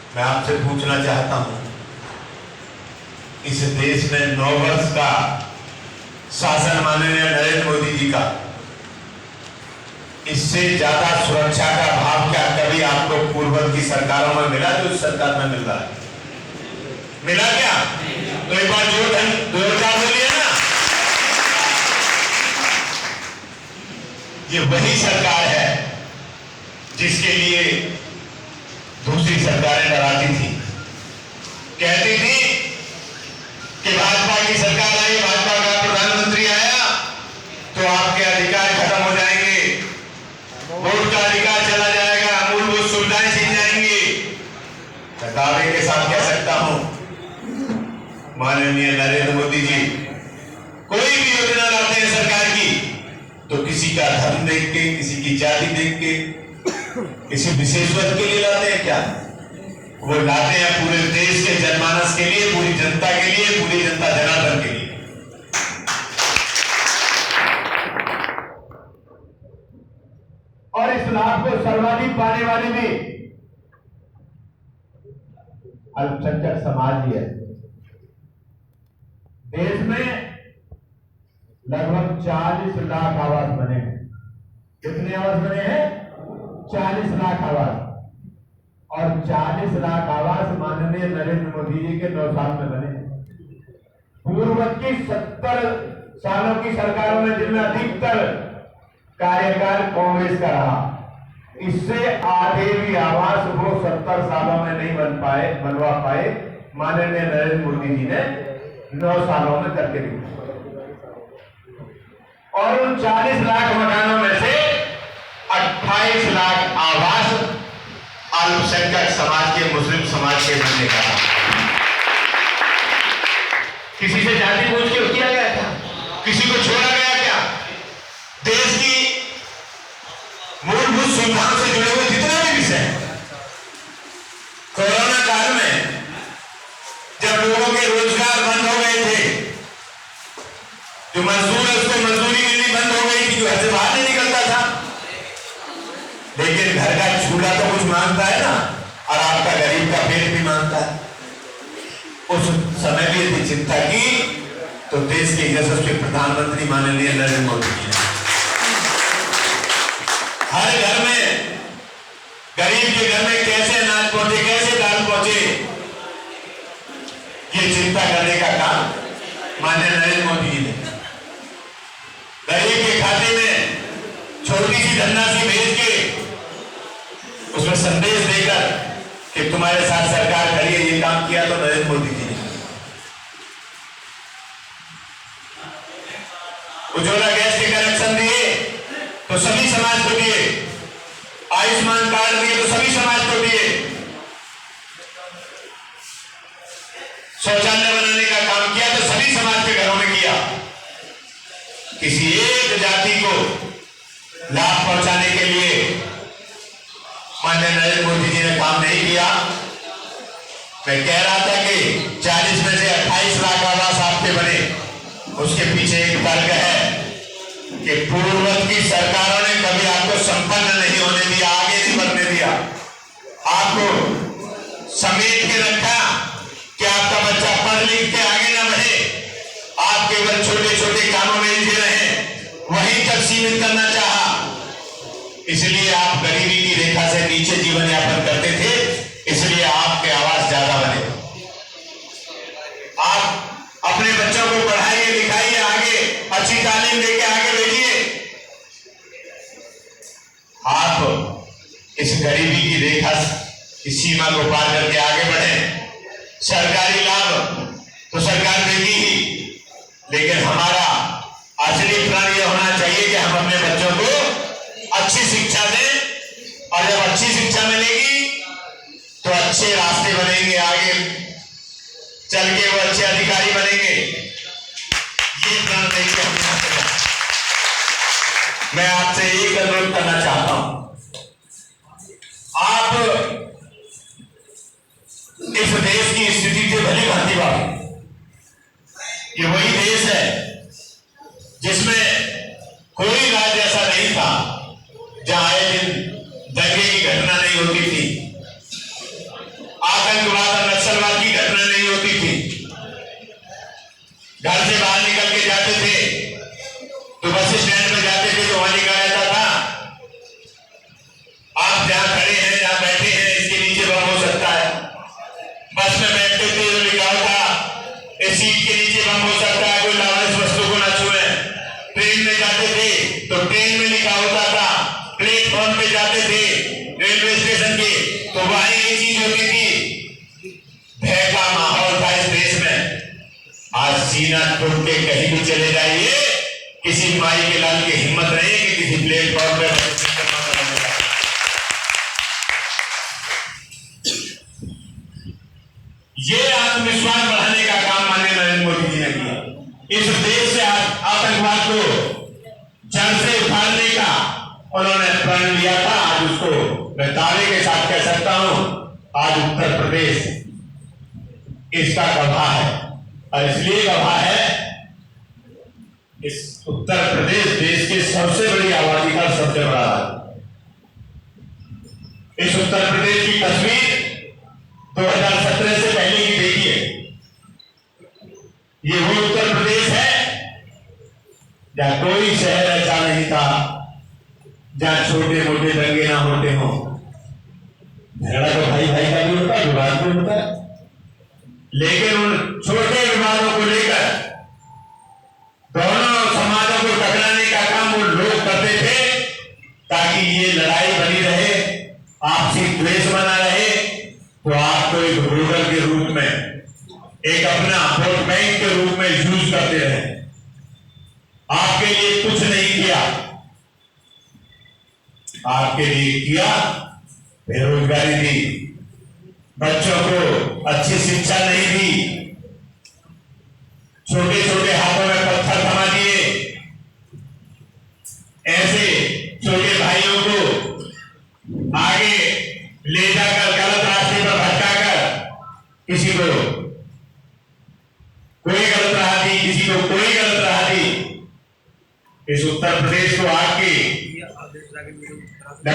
मैं आपसे पूछना चाहता हूं, इस देश में 9 वर्ष का शासन माननीय नरेंद्र मोदी जी का, इससे ज्यादा सुरक्षा का भाव क्या कभी आपको पूर्व की सरकारों में मिला? जो इस सरकार में मिल रहा है, मिला क्या? तो एक बार जोरदार बोलिए ना। ये वही सरकार है जिसके लिए दूसरी सरकारें डराती थी, कहती थी कि भाजपा की सरकार आई, भाजपा का प्रधानमंत्री आया तो आपके अधिकार खत्म हो जाएंगे, वोट का अधिकार चला जाएगा, मूलभूत सुविधाएं छीन जाएंगी। मैं दावे के साथ कह सकता हूं, माननीय नरेंद्र मोदी जी कोई भी योजना लाते हैं सरकार की, तो किसी का धर्म देख के, किसी की जाति देख के, किसी विशेष वर्ग के लिए लाते हैं क्या? वो लाते हैं पूरे देश के जनमानस के लिए, पूरी जनता के लिए, पूरी जनता जनार्दन के लिए। और इस लाभ को सर्वाधिक पाने वाली भी अल्पसंख्यक समाज ही है। देश में लगभग 40 लाख आवास बने हैं। कितने आवास बने हैं? 40 लाख आवास। और 40 लाख आवास माननीय नरेंद्र मोदी जी के 9 साल में बने। पूर्व की 70 सालों की सरकारों में, जिनमें अधिकतर कार्यकाल कांग्रेस का रहा, इससे आधे भी आवास वो 70 सालों में नहीं बनवा पाए। माननीय नरेंद्र मोदी जी ने 9 सालों में करके दिखाया। और उन 40 लाख मकानों में से 28 लाख आवास अल्पसंख्यक समाज के, मुस्लिम समाज के बनने का था। किसी से जाति पूछ के किया गया था? किसी को छोड़ा गया क्या? देश की मूलभूत सुविधाओं से जुड़े हुए जितने भी विषय, कोरोना काल में जब लोगों के रोजगार बंद हो गए थे, जो मजदूर है उसको मजदूरी मिलनी बंद हो गई थी, जो घर से बाहर नहीं निकलता था, लेकिन घर का चूल्हा तो कुछ मांगता है ना, और आपका गरीब का पेट भी मांगता है। उस समय भी यदि चिंता की तो देश के यशस्वी प्रधानमंत्री माननीय नरेंद्र मोदी जी ने हर घर में, गरीब के घर में कैसे अनाज पहुंचे, कैसे दाल पहुंचे, ये चिंता करने का काम माननीय नरेंद्र मोदी जी ने गरीब के खाते में छोटी सी धनराशि भेज के उसमें संदेश देकर कि तुम्हारे साथ सरकार खड़ी है, ये काम किया तो नरेंद्र मोदी जी ने। उज्ज्वला गैस के कनेक्शन दिए तो सभी समाज को दिए, आयुष्मान कार्ड दिए तो सभी समाज को दिए, शौचालय बनाने का काम किया तो सभी समाज के घरों में किया। किसी एक जाति को लाभ पहुंचाने के लिए माननीय नरेंद्र मोदी जी ने काम नहीं किया। मैं कह रहा था कि 40 में से 28 लाख आवास आपके बने, उसके पीछे एक तर्क है कि पूर्व की सरकारों ने कभी आपको संपन्न नहीं होने दिया, आगे नहीं बढ़ने दिया, आपको समेट के रखा कि आपका बच्चा पढ़ लिख के आगे ना बढ़े, आप केवल छोटे छोटे कामों में उलझे रहे, वहीं तक सीमित करना चाहा। इसलिए आप गरीबी की रेखा से नीचे जीवन यापन करते थे, इसलिए आपके आवास ज्यादा बने। आप अपने बच्चों को पढ़ाइए लिखाइए, आगे अच्छी तालीम देके आगे भेजिए। आप इस गरीबी की रेखा की सीमा को पार करके आगे बढ़े। सरकारी लाभ तो सरकार देगी ही, लेकिन हमारा असली प्रण यह होना चाहिए कि हम अपने बच्चों को अच्छी शिक्षा दें, और जब अच्छी शिक्षा मिलेगी तो अच्छे रास्ते बनेंगे, आगे चल के वो अच्छे अधिकारी बनेंगे। ये प्रण देखिए हम यहाँ पे। मैं आपसे एक अनुरोध करना चाहता हूं, आप इस देश की स्थिति से भली भांति वाकिफ। ये वही देश है जिसमें कोई राज्य ऐसा नहीं था जहां आए दिन दंगे की घटना नहीं होती थी। आतंकवाद और नक्सलवाद की घटना नहीं होती थी। घर से बाहर निकल के जाते थे तो बस स्टैंड में जाते थे तो वहां लिखा रहता था आप जहां खड़े हैं, जहां बैठे हैं, इसके नीचे बम हो सकता है। बस में बैठते थे तो लिखा होता इस सीट के नीचे बम हो सकता है, कोई लावारिस वस्तु को ना छुए। ट्रेन में जाते थे तो ट्रेन में लिखा होता था, प्लेटफॉर्म पे जाते थे रेलवे स्टेशन के तो वहां ये चीज होती थी, भय का माहौल था इस देश में। आज सीना ठोक के कहीं भी चले जाइए, किसी माई के लाल की हिम्मत नहीं कि किसी प्लेटफॉर्म पे ये आत्मविश्वास बढ़ाने का काम माननीय नरेंद्र मोदी जी ने किया। इस देश से आतंकवाद को जड़ से उखाड़ने का उन्होंने प्रण लिया था। आज उसको मैं दावे के साथ कह सकता हूं, आज उत्तर प्रदेश इसका गवाह है। और इसलिए गवाह है, इस उत्तर प्रदेश देश की सबसे बड़ी आबादी का सबसे बड़ा राज्य। इस उत्तर प्रदेश की तस्वीर 2017 से पहले की देखिए। ये वो उत्तर प्रदेश है जहां कोई शहर ऐसा नहीं था जहां छोटे मोटे दंगे ना होते हो। झगड़ा तो भाई भाई का भी होता है, विवाद भी होता है, लेकिन उन छोटे विवादों को लेकर दोनों समाजों को टकराने का काम वो लोग करते थे ताकि ये लड़ाई बनी रहे, आपसी द्वेष बना रहे। तो आपको एक वोटर के रूप में, एक अपना वोट बैंक के रूप में यूज करते रहे। आपके लिए कुछ नहीं किया, आपके लिए किया बेरोजगारी दी, बच्चों को अच्छी शिक्षा नहीं दी, छोटे छोटे हाथों में पत्थर थमा दिए, ऐसे छोटे भाइयों को आगे ले जाकर गलत रास्ते पर भटकाकर किसी को कोई गलत राह दी, किसी को कोई गलत राह दी। इस उत्तर प्रदेश को आके